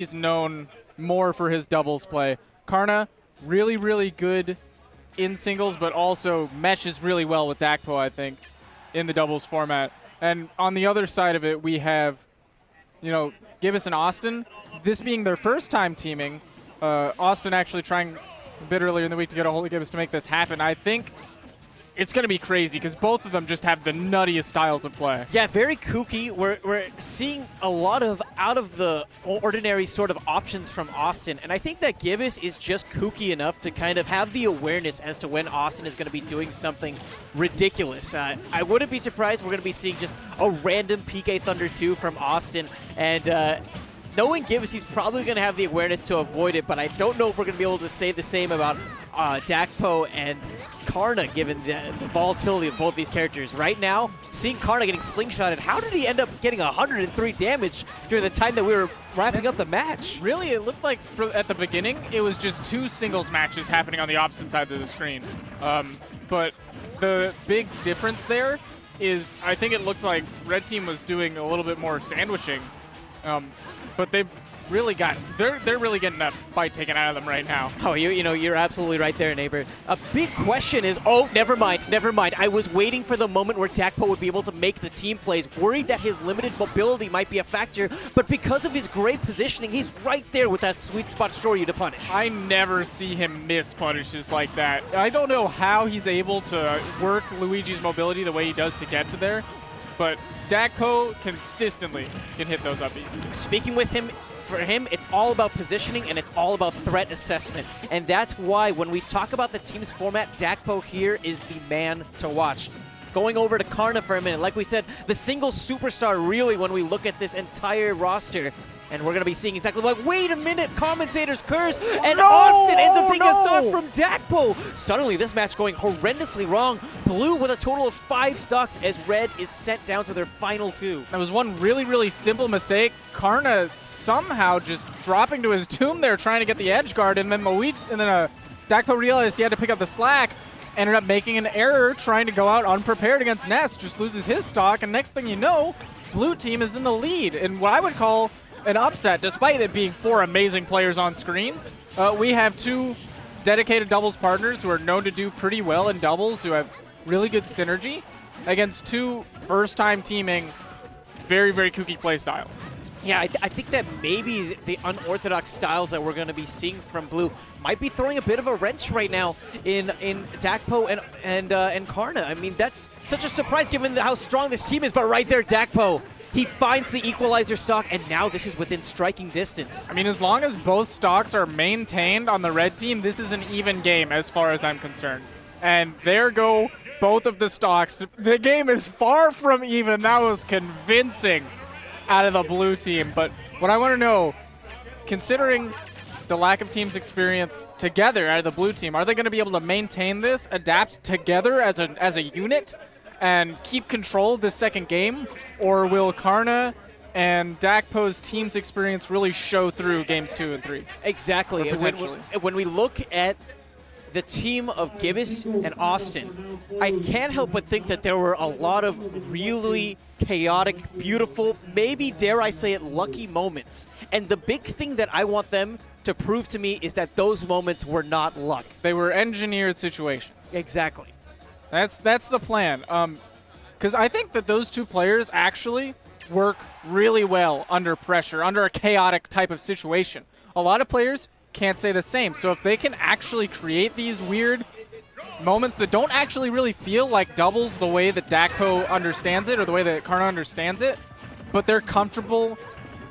he's known more for his doubles play. Karna, really, really good in singles, but also meshes really well with Dakpo, I think, in the doubles format. And on the other side of it, we have, Gibus and Awestin. This being their first time teaming, Awestin actually trying a bit earlier in the week to get a hold of Gibus to make this happen. I think it's going to be crazy because both of them just have the nuttiest styles of play. Yeah, very kooky. We're seeing a lot of out of the ordinary sort of options from Awestin, and I think that Gibus is just kooky enough to kind of have the awareness as to when Awestin is going to be doing something ridiculous. I wouldn't be surprised we're going to be seeing just a random PK Thunder 2 from Awestin, and knowing Gibus, he's probably going to have the awareness to avoid it, but I don't know if we're going to be able to say the same about Dakpo and Karna, given the volatility of both these characters. Right now, seeing Karna getting slingshotted, how did he end up getting 103 damage during the time that we were wrapping up the match? Really, it looked like at the beginning, it was just 2 singles matches happening on the opposite side of the screen. But the big difference there is I think it looked like Red Team was doing a little bit more sandwiching. But they really they're really getting that fight taken out of them right now. Oh, you're absolutely right there, neighbor. A big question is, never mind. I was waiting for the moment where Dakpo would be able to make the team plays, worried that his limited mobility might be a factor, but because of his great positioning, he's right there with that sweet spot Shoryu to punish. I never see him miss punishes like that. I don't know how he's able to work Luigi's mobility the way he does to get to there, but Dakpo consistently can hit those upbeats. Speaking with him, for him, it's all about positioning and it's all about threat assessment. And that's why when we talk about the team's format, Dakpo here is the man to watch. Going over to Karna for a minute, like we said, the single superstar really when we look at this entire roster. And we're going to be seeing exactly like, wait a minute, commentators curse, and Awestin ends up taking a stock from Dakpo. Suddenly, this match going horrendously wrong. Blue with a total of 5 stocks as Red is sent down to their final 2. That was one really, really simple mistake. Karna somehow just dropping to his tomb there, trying to get the edge guard, and then Dakpo realized he had to pick up the slack, ended up making an error, trying to go out unprepared against Ness, just loses his stock, and next thing you know, Blue Team is in the lead in what I would call an upset, despite it being 4 amazing players on screen. We have 2 dedicated doubles partners who are known to do pretty well in doubles, who have really good synergy, against 2 first-time teaming, very, very kooky play styles. Yeah, I think that maybe the unorthodox styles that we're going to be seeing from Blue might be throwing a bit of a wrench right now in Dakpo and Karna. I mean, that's such a surprise given how strong this team is, but right there, Dakpo. He finds the equalizer stock, and now this is within striking distance. I mean, as long as both stocks are maintained on the red team, this is an even game as far as I'm concerned. And there go both of the stocks. The game is far from even. That was convincing out of the blue team. But what I want to know, considering the lack of team's experience together out of the blue team, are they going to be able to maintain this, adapt together as a unit, and keep control of this second game? Or will Karna and Dakpo's team's experience really show through games 2 and 3? Exactly. When we look at the team of Gibus and Awestin, I can't help but think that there were a lot of really chaotic, beautiful, maybe dare I say it, lucky moments. And the big thing that I want them to prove to me is that those moments were not luck. They were engineered situations. Exactly. That's the plan. Because I think that those 2 players actually work really well under pressure, under a chaotic type of situation. A lot of players can't say the same. So if they can actually create these weird moments that don't actually really feel like doubles the way that Dakpo understands it or the way that Karna understands it, but they're comfortable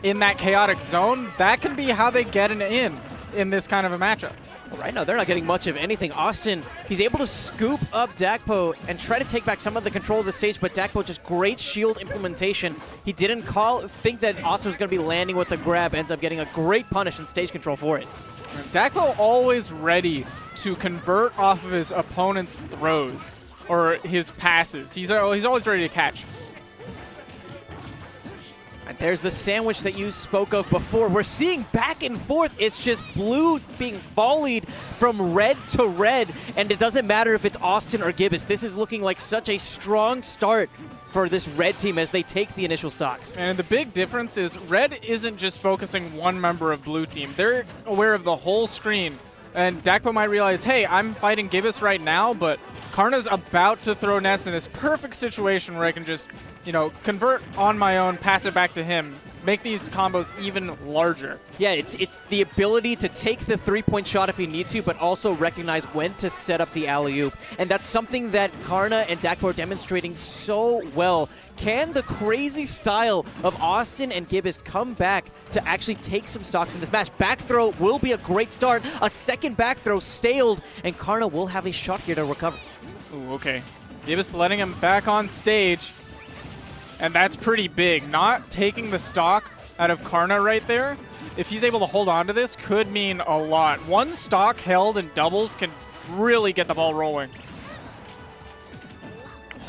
in that chaotic zone, that can be how they get an in this kind of a matchup. Well, right now, they're not getting much of anything. Awestin, he's able to scoop up Dakpo and try to take back some of the control of the stage, but Dakpo just great shield implementation. He didn't think that Awestin was going to be landing with the grab, ends up getting a great punish and stage control for it. Dakpo always ready to convert off of his opponent's throws or his passes. He's always ready to catch. And there's the sandwich that you spoke of before. We're seeing back and forth. It's just blue being volleyed from red to red, and it doesn't matter if it's Awestin or Gibus. This is looking like such a strong start for this red team as they take the initial stocks. And the big difference is red isn't just focusing one member of blue team. They're aware of the whole screen. And Dakpo might realize, hey, I'm fighting Gibus right now, but Karna's about to throw Ness in this perfect situation where I can just, you know, convert on my own, pass it back to him, make these combos even larger. Yeah, it's the ability to take the three-point shot if you need to, but also recognize when to set up the alley-oop. And that's something that Karna and Dakpo are demonstrating so well. Can the crazy style of Awestin and Gibus come back to actually take some stocks in this match? Back throw will be a great start. A second back throw staled, and Karna will have a shot here to recover. Ooh, okay. Gibus letting him back on stage. And that's pretty big. Not taking the stock out of Karna right there, if he's able to hold on to this, could mean a lot. One stock held in doubles can really get the ball rolling.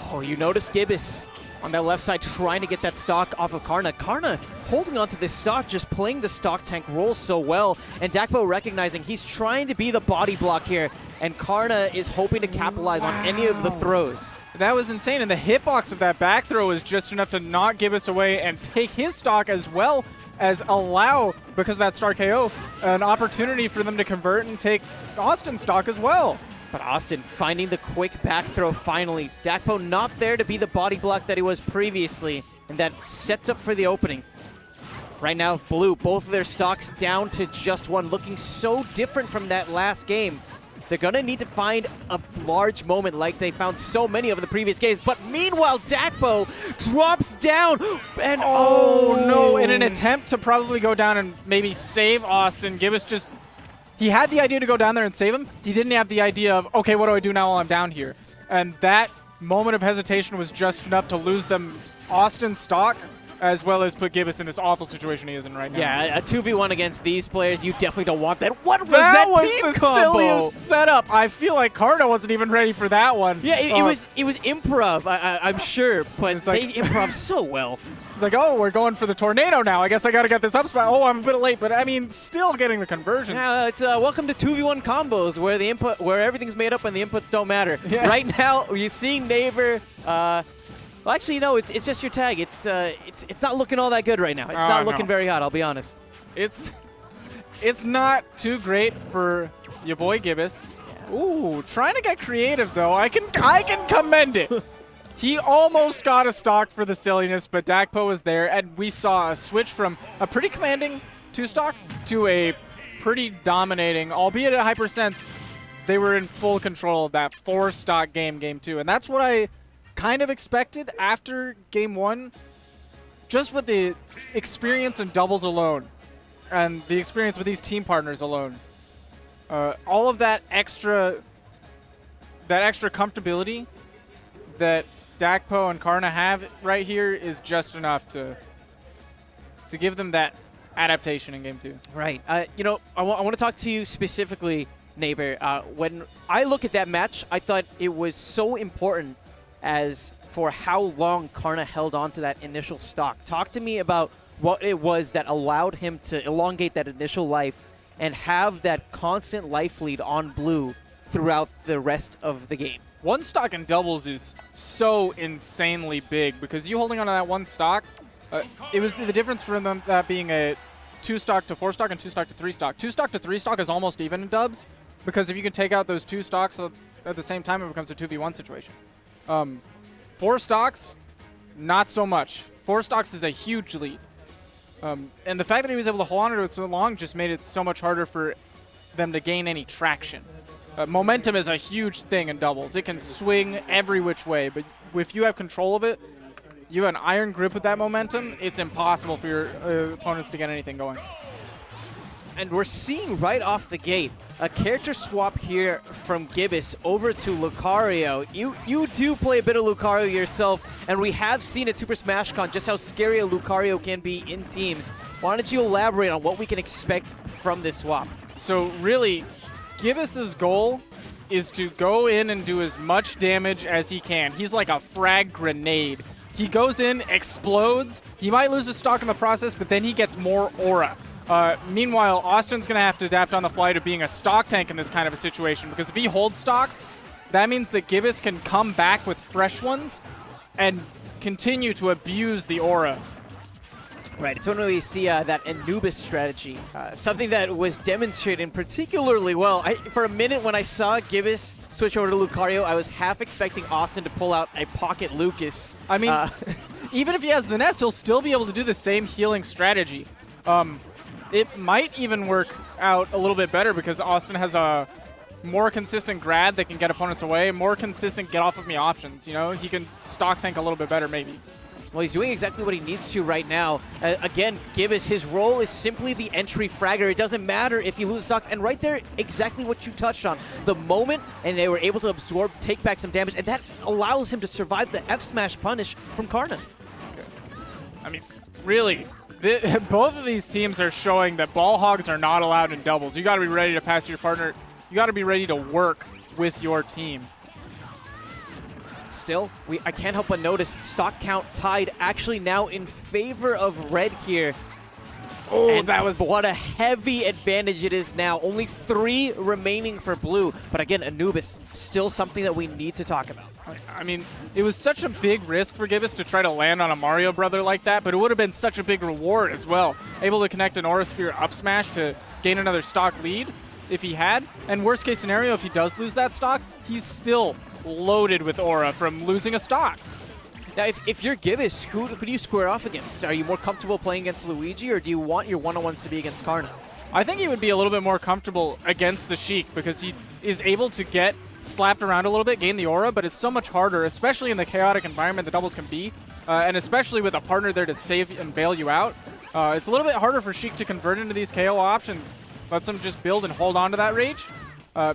Oh, you notice Gibus on that left side trying to get that stock off of Karna. Karna holding onto this stock, just playing the stock tank role so well. And Dakpo recognizing he's trying to be the body block here, and Karna is hoping to capitalize on any of the throws. That was insane, and the hitbox of that back throw is just enough to knock Gibus away and take his stock as well as allow, because of that star KO, an opportunity for them to convert and take Awestin's stock as well. But Awestin finding the quick back throw finally. Dakpo not there to be the body block that he was previously, and that sets up for the opening. Right now, blue, both of their stocks down to just one, looking so different from that last game. They're going to need to find a large moment like they found so many of in the previous games. But meanwhile, Dakpo drops down. And oh no, in an attempt to probably go down and maybe save Awestin, Gibus just, he had the idea to go down there and save him. He didn't have the idea of, okay, what do I do now while I'm down here? And that moment of hesitation was just enough to lose them Awestin's stock, as well as put Gibus in this awful situation he is in right now. Yeah, a 2v1 against these players, you definitely don't want that. What was that team was the combo? silliest setup. I feel like Karna wasn't even ready for that one. Yeah, it was improv, I'm sure, but they improv so well. It's like, oh, we're going for the tornado now. I guess I got to get this up spot. Oh, I'm a bit late, but I mean, still getting the conversions. Yeah, it's welcome to 2v1 combos where everything's made up and the inputs don't matter. Yeah. Right now, you see Neighbor. Well, actually, no, it's just your tag. It's not looking all that good right now. It's not looking very hot, I'll be honest. It's not too great for your boy Gibus. Yeah. Ooh, trying to get creative though. I can commend it. He almost got a stock for the silliness, but Dakpo was there, and we saw a switch from a pretty commanding 2-stock to a pretty dominating, albeit at a high percents. They were in full control of that 4-stock game 2, and that's what I kind of expected after game 1, just with the experience in doubles alone and the experience with these team partners alone. All of that extra comfortability that Dakpo and Karna have right here is just enough to give them that adaptation in game 2. Right. You know, I want to talk to you specifically, Neighbor. When I look at that match, I thought it was so important as for how long Karna held on to that initial stock. Talk to me about what it was that allowed him to elongate that initial life and have that constant life lead on blue throughout the rest of the game. 1 stock in doubles is so insanely big because you holding on to that 1 stock, it was the difference for them that being a 2-stock to 4-stock and 2-stock to 3-stock. 2-stock to 3-stock is almost even in dubs because if you can take out those 2 stocks at the same time, it becomes a 2v1 situation. 4 stocks, not so much. 4 stocks is a huge lead. And the fact that he was able to hold on to it so long just made it so much harder for them to gain any traction. Momentum is a huge thing in doubles. It can swing every which way, but if you have control of it, you have an iron grip with that momentum, it's impossible for your opponents to get anything going. And we're seeing right off the gate a character swap here from Gibus over to Lucario. You do play a bit of Lucario yourself, and we have seen at Super Smash Con just how scary a Lucario can be in teams. Why don't you elaborate on what we can expect from this swap? So really, Gibus's goal is to go in and do as much damage as he can. He's like a frag grenade. He goes in, explodes. He might lose his stock in the process, but then he gets more aura. Meanwhile, Austin's going to have to adapt on the fly to being a stock tank in this kind of a situation, because if he holds stocks, that means that Gibus can come back with fresh ones and continue to abuse the aura. Right, it's when we see that Anubis strategy, something that was demonstrated particularly well. For a minute when I saw Gibus switch over to Lucario, I was half expecting Awestin to pull out a pocket Lucas. I mean, even if he has the Nest, he'll still be able to do the same healing strategy. It might even work out a little bit better because Awestin has a more consistent grab that can get opponents away, more consistent get off of me options. You know, he can stock tank a little bit better maybe. Well, he's doing exactly what he needs to right now. Again, Gibus, his role is simply the entry fragger. It doesn't matter if he loses stocks. And right there, exactly what you touched on. The moment, and they were able to absorb, take back some damage, and that allows him to survive the F-Smash punish from Karna. Okay. I mean, really, both of these teams are showing that ball hogs are not allowed in doubles. You got to be ready to pass your partner. You got to be ready to work with your team. Still, I can't help but notice stock count tied actually now in favor of red here. Oh, and that was... what a heavy advantage it is now. Only 3 remaining for blue. But again, Anubis, still something that we need to talk about. I mean, it was such a big risk for Gibus to try to land on a Mario brother like that, but it would have been such a big reward as well. Able to connect an Aura Sphere up smash to gain another stock lead if he had. And worst case scenario, if he does lose that stock, he's still loaded with aura from losing a stock. Now, if you're Gibus, who do you square off against? Are you more comfortable playing against Luigi, or do you want your one-on-ones to be against Karna? I think he would be a little bit more comfortable against the Sheik because he is able to get slapped around a little bit, gain the aura, but it's so much harder, especially in the chaotic environment the doubles can be, and especially with a partner there to save and bail you out. It's a little bit harder for Sheik to convert into these KO options. Lets him just build and hold on to that rage.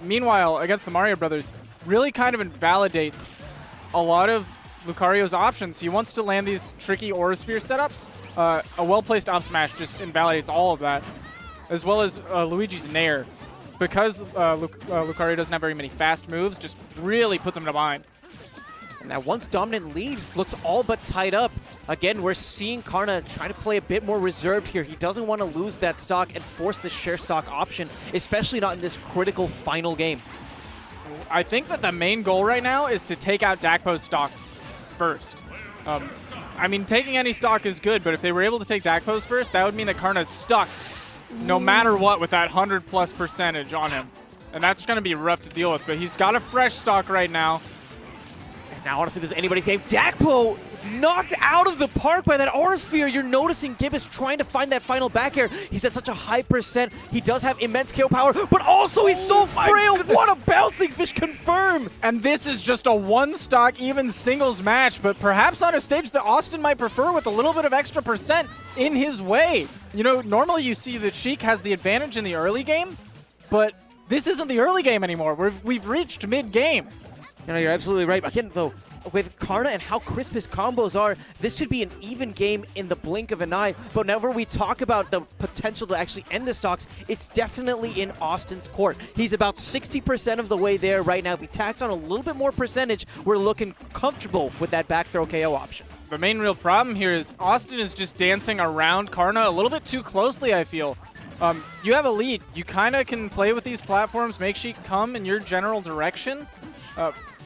Meanwhile, against the Mario Brothers, really kind of invalidates a lot of Lucario's options. He wants to land these tricky Aura Sphere setups. A well-placed up smash just invalidates all of that, as well as Luigi's Nair. Because Lucario doesn't have very many fast moves, just really puts him in a bind. And that once dominant lead looks all but tied up. Again, we're seeing Karna trying to play a bit more reserved here. He doesn't want to lose that stock and force the share stock option, especially not in this critical final game. I think that the main goal right now is to take out Dakpo's stock first. I mean, taking any stock is good, but if they were able to take Dakpo's first, that would mean that Karna's stuck no matter what with that 100+ % on him. And that's going to be rough to deal with, but he's got a fresh stock right now. Now, honestly, this is anybody's game. Dakpo knocked out of the park by that Aura Sphere. You're noticing Gibus trying to find that final back air. He's at such a high percent. He does have immense KO power, but also he's so frail. What a bouncing fish confirm. And this is just a one-stock, even singles match, but perhaps on a stage that Awestin might prefer with a little bit of extra percent in his way. You know, normally you see that Sheik has the advantage in the early game, but this isn't the early game anymore. We've reached mid-game. You know, you're absolutely right. Again, though, with Karna and how crisp his combos are, this should be an even game in the blink of an eye. But whenever we talk about the potential to actually end the stocks, it's definitely in Austin's court. He's about 60% of the way there right now. If he tacks on a little bit more percentage, we're looking comfortable with that back throw KO option. The main real problem here is Awestin is just dancing around Karna a little bit too closely, I feel. You have a lead. You kind of can play with these platforms, make she come in your general direction.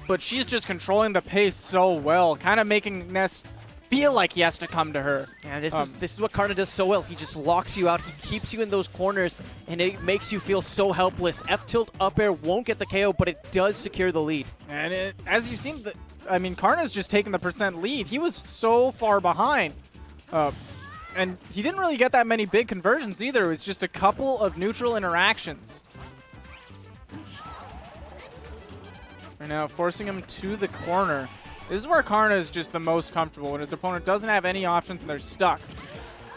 But she's just controlling the pace so well, kind of making Ness feel like he has to come to her. Yeah, this is what Karna does so well. He just locks you out. He keeps you in those corners, and it makes you feel so helpless. F-tilt up air won't get the KO, but it does secure the lead. And as you've seen, I mean, Karna's just taking the percent lead. He was so far behind. And he didn't really get that many big conversions either. It was just a couple of neutral interactions. Right now, forcing him to the corner. This is where Karna is just the most comfortable, when his opponent doesn't have any options and they're stuck.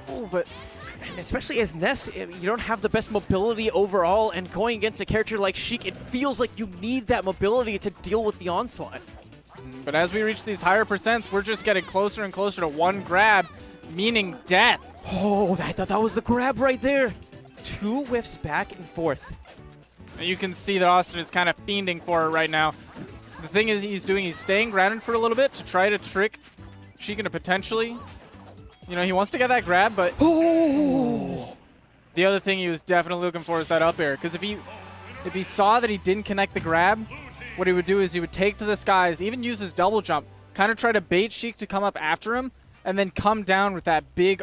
Oh, but especially as Ness, you don't have the best mobility overall, and going against a character like Sheik, it feels like you need that mobility to deal with the onslaught. But as we reach these higher percents, we're just getting closer and closer to one grab, meaning death. Oh, I thought that was the grab right there. 2 whiffs back and forth. And you can see that Awestin is kind of fiending for it right now. The thing is he's staying grounded for a little bit to try to trick Sheik into potentially. You know, he wants to get that grab, but oh! The other thing he was definitely looking for is that up air. Because if he saw that he didn't connect the grab, what he would do is he would take to the skies, even use his double jump, kind of try to bait Sheik to come up after him, and then come down with that big